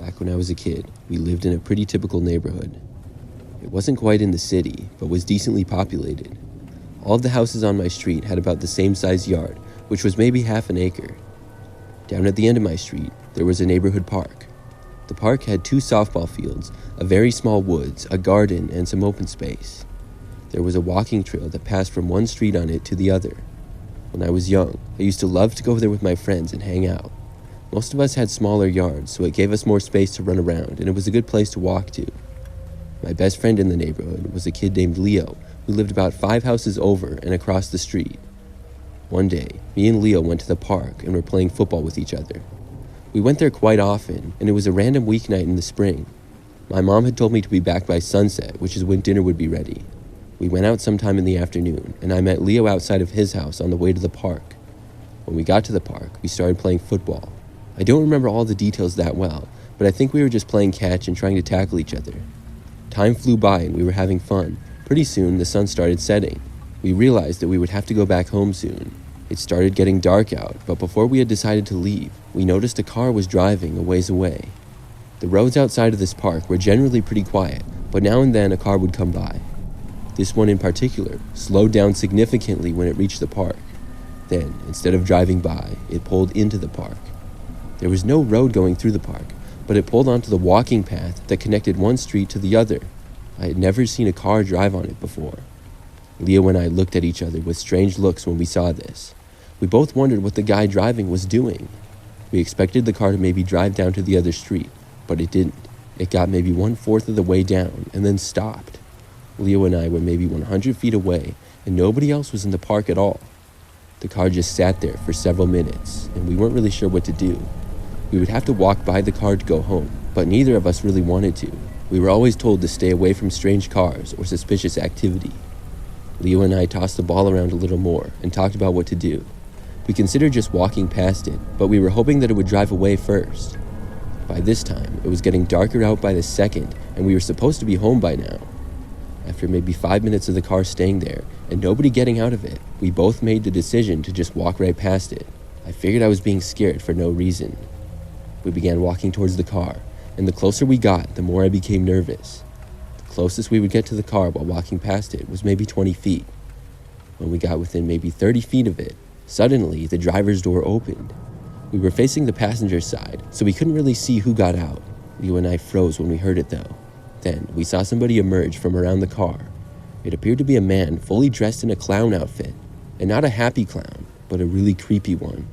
Back when I was a kid, we lived in a pretty typical neighborhood. It wasn't quite in the city, but was decently populated. All of the houses on my street had about the same size yard, which was maybe half an acre. Down at the end of my street, there was a neighborhood park. The park had 2 softball fields, a very small woods, a garden, and some open space. There was a walking trail that passed from one street on it to the other. When I was young, I used to love to go there with my friends and hang out. Most of us had smaller yards, so it gave us more space to run around, and it was a good place to walk to. My best friend in the neighborhood was a kid named Leo, who lived about 5 houses over and across the street. One day, me and Leo went to the park and were playing football with each other. We went there quite often, and it was a random weeknight in the spring. My mom had told me to be back by sunset, which is when dinner would be ready. We went out sometime in the afternoon, and I met Leo outside of his house on the way to the park. When we got to the park, we started playing football. I don't remember all the details that well, but I think we were just playing catch and trying to tackle each other. Time flew by and we were having fun. Pretty soon, the sun started setting. We realized that we would have to go back home soon. It started getting dark out, but before we had decided to leave, we noticed a car was driving a ways away. The roads outside of this park were generally pretty quiet, but now and then a car would come by. This one in particular slowed down significantly when it reached the park. Then, instead of driving by, it pulled into the park. There was no road going through the park, but it pulled onto the walking path that connected one street to the other. I had never seen a car drive on it before. Leo and I looked at each other with strange looks when we saw this. We both wondered what the guy driving was doing. We expected the car to maybe drive down to the other street, but it didn't. It got maybe 1/4 of the way down and then stopped. Leo and I were maybe 100 feet away, and nobody else was in the park at all. The car just sat there for several minutes, and we weren't really sure what to do. We would have to walk by the car to go home, but neither of us really wanted to. We were always told to stay away from strange cars or suspicious activity. Leo and I tossed the ball around a little more and talked about what to do. We considered just walking past it, but we were hoping that it would drive away first. By this time, it was getting darker out by the second, and we were supposed to be home by now. After maybe 5 minutes of the car staying there and nobody getting out of it, we both made the decision to just walk right past it. I figured I was being scared for no reason. We began walking towards the car, and the closer we got, the more I became nervous. The closest we would get to the car while walking past it was maybe 20 feet. When we got within maybe 30 feet of it, suddenly the driver's door opened. We were facing the passenger side, so we couldn't really see who got out. Leo and I froze when we heard it though. Then we saw somebody emerge from around the car. It appeared to be a man fully dressed in a clown outfit, and not a happy clown, but a really creepy one.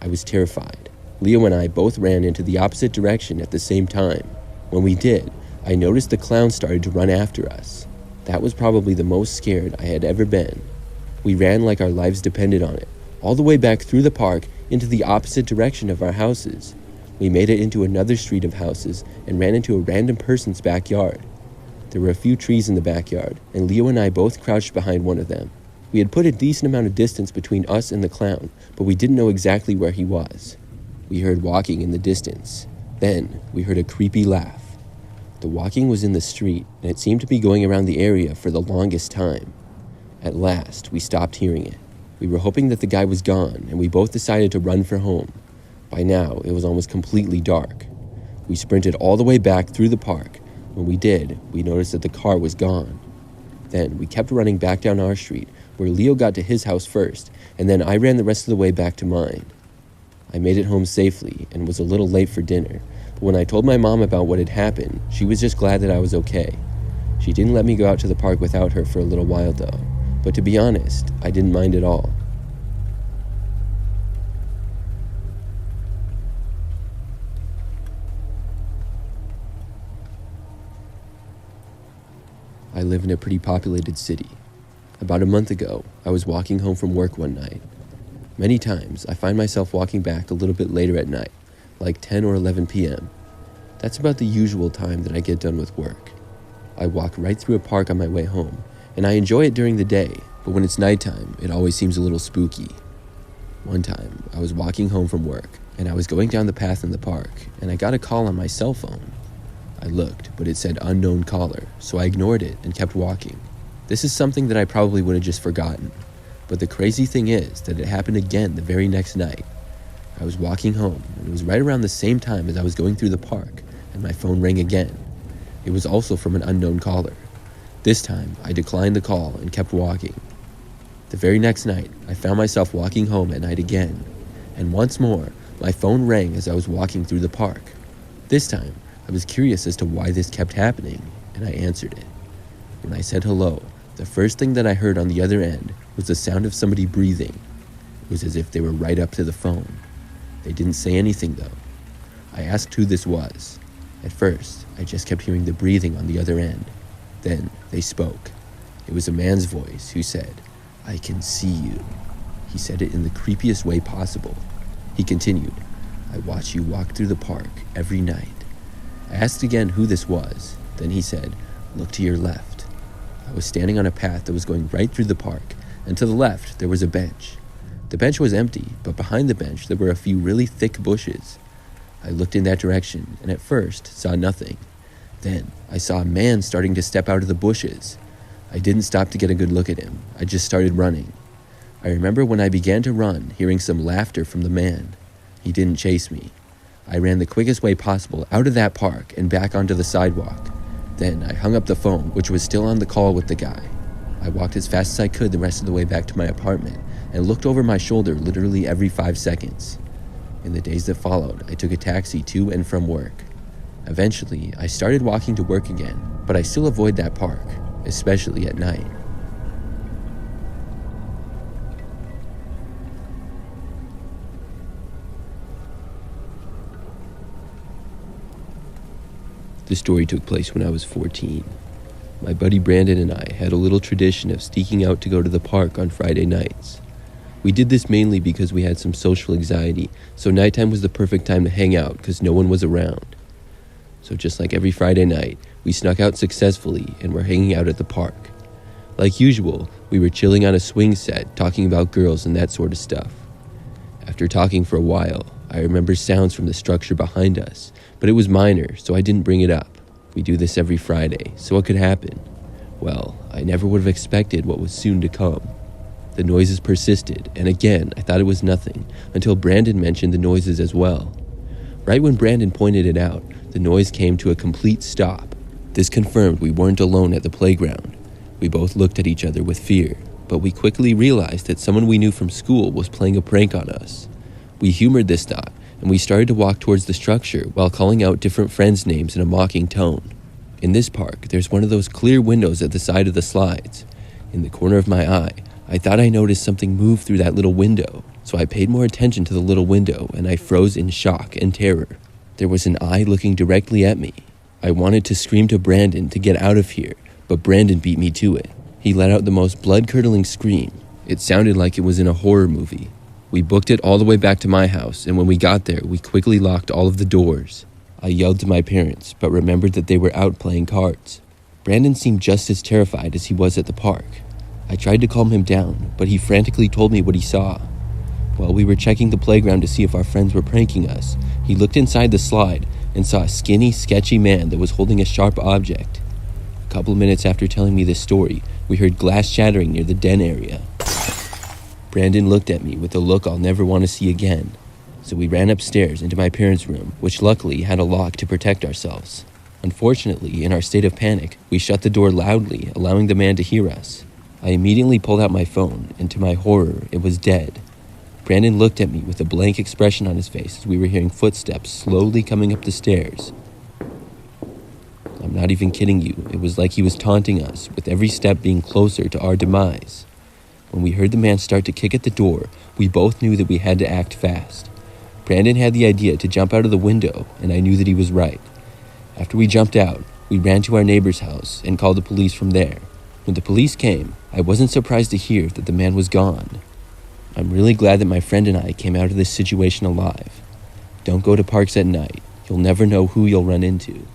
I was terrified. Leo and I both ran into the opposite direction at the same time. When we did, I noticed the clown started to run after us. That was probably the most scared I had ever been. We ran like our lives depended on it, all the way back through the park into the opposite direction of our houses. We made it into another street of houses and ran into a random person's backyard. There were a few trees in the backyard, and Leo and I both crouched behind one of them. We had put a decent amount of distance between us and the clown, but we didn't know exactly where he was. We heard walking in the distance. Then, we heard a creepy laugh. The walking was in the street, and it seemed to be going around the area for the longest time. At last, we stopped hearing it. We were hoping that the guy was gone, and we both decided to run for home. By now, it was almost completely dark. We sprinted all the way back through the park. When we did, we noticed that the car was gone. Then, we kept running back down our street, where Leo got to his house first, and then I ran the rest of the way back to mine. I made it home safely and was a little late for dinner, but when I told my mom about what had happened, she was just glad that I was okay. She didn't let me go out to the park without her for a little while though, but to be honest, I didn't mind at all. I live in a pretty populated city. About a month ago, I was walking home from work one night. Many times, I find myself walking back a little bit later at night, like 10 or 11 p.m. That's about the usual time that I get done with work. I walk right through a park on my way home, and I enjoy it during the day, but when it's nighttime, it always seems a little spooky. One time, I was walking home from work, and I was going down the path in the park, and I got a call on my cell phone. I looked, but it said unknown caller, so I ignored it and kept walking. This is something that I probably would have just forgotten. But the crazy thing is that it happened again the very next night. I was walking home, and it was right around the same time as I was going through the park, and my phone rang again. It was also from an unknown caller. This time, I declined the call and kept walking. The very next night, I found myself walking home at night again, and once more, my phone rang as I was walking through the park. This time, I was curious as to why this kept happening, and I answered it. When I said hello, the first thing that I heard on the other end was the sound of somebody breathing. It was as if they were right up to the phone. They didn't say anything though. I asked who this was. At first, I just kept hearing the breathing on the other end. Then they spoke. It was a man's voice who said, "I can see you." He said it in the creepiest way possible. He continued, "I watch you walk through the park every night." I asked again who this was. Then he said, "Look to your left." I was standing on a path that was going right through the park, and to the left there was a bench. The bench was empty, but behind the bench there were a few really thick bushes. I looked in that direction, and at first saw nothing. Then I saw a man starting to step out of the bushes. I didn't stop to get a good look at him. I just started running. I remember when I began to run, hearing some laughter from the man. He didn't chase me. I ran the quickest way possible out of that park and back onto the sidewalk. Then I hung up the phone, which was still on the call with the guy. I walked as fast as I could the rest of the way back to my apartment and looked over my shoulder literally every 5 seconds. In the days that followed, I took a taxi to and from work. Eventually, I started walking to work again, but I still avoid that park, especially at night. The story took place when I was 14. My buddy Brandon and I had a little tradition of sneaking out to go to the park on Friday nights. We did this mainly because we had some social anxiety, so nighttime was the perfect time to hang out because no one was around. So just like every Friday night, we snuck out successfully and were hanging out at the park. Like usual, we were chilling on a swing set, talking about girls and that sort of stuff. After talking for a while, I remember sounds from the structure behind us, but it was minor, so I didn't bring it up. We do this every Friday, so what could happen? Well, I never would have expected what was soon to come. The noises persisted, and again, I thought it was nothing, until Brandon mentioned the noises as well. Right when Brandon pointed it out, the noise came to a complete stop. This confirmed we weren't alone at the playground. We both looked at each other with fear, but we quickly realized that someone we knew from school was playing a prank on us. We humored this thought, and we started to walk towards the structure while calling out different friends' names in a mocking tone. In this park, there's one of those clear windows at the side of the slides. In the corner of my eye, I thought I noticed something move through that little window, so I paid more attention to the little window and I froze in shock and terror. There was an eye looking directly at me. I wanted to scream to Brandon to get out of here, but Brandon beat me to it. He let out the most blood-curdling scream. It sounded like it was in a horror movie. We booked it all the way back to my house, and when we got there, we quickly locked all of the doors. I yelled to my parents, but remembered that they were out playing cards. Brandon seemed just as terrified as he was at the park. I tried to calm him down, but he frantically told me what he saw. While we were checking the playground to see if our friends were pranking us, he looked inside the slide and saw a skinny, sketchy man that was holding a sharp object. A couple of minutes after telling me this story, we heard glass shattering near the den area. Brandon looked at me with a look I'll never want to see again, so we ran upstairs into my parents' room, which luckily had a lock to protect ourselves. Unfortunately, in our state of panic, we shut the door loudly, allowing the man to hear us. I immediately pulled out my phone, and to my horror, it was dead. Brandon looked at me with a blank expression on his face as we were hearing footsteps slowly coming up the stairs. I'm not even kidding you, it was like he was taunting us, with every step being closer to our demise. When we heard the man start to kick at the door, we both knew that we had to act fast. Brandon had the idea to jump out of the window, and I knew that he was right. After we jumped out, we ran to our neighbor's house and called the police from there. When the police came, I wasn't surprised to hear that the man was gone. I'm really glad that my friend and I came out of this situation alive. Don't go to parks at night. You'll never know who you'll run into.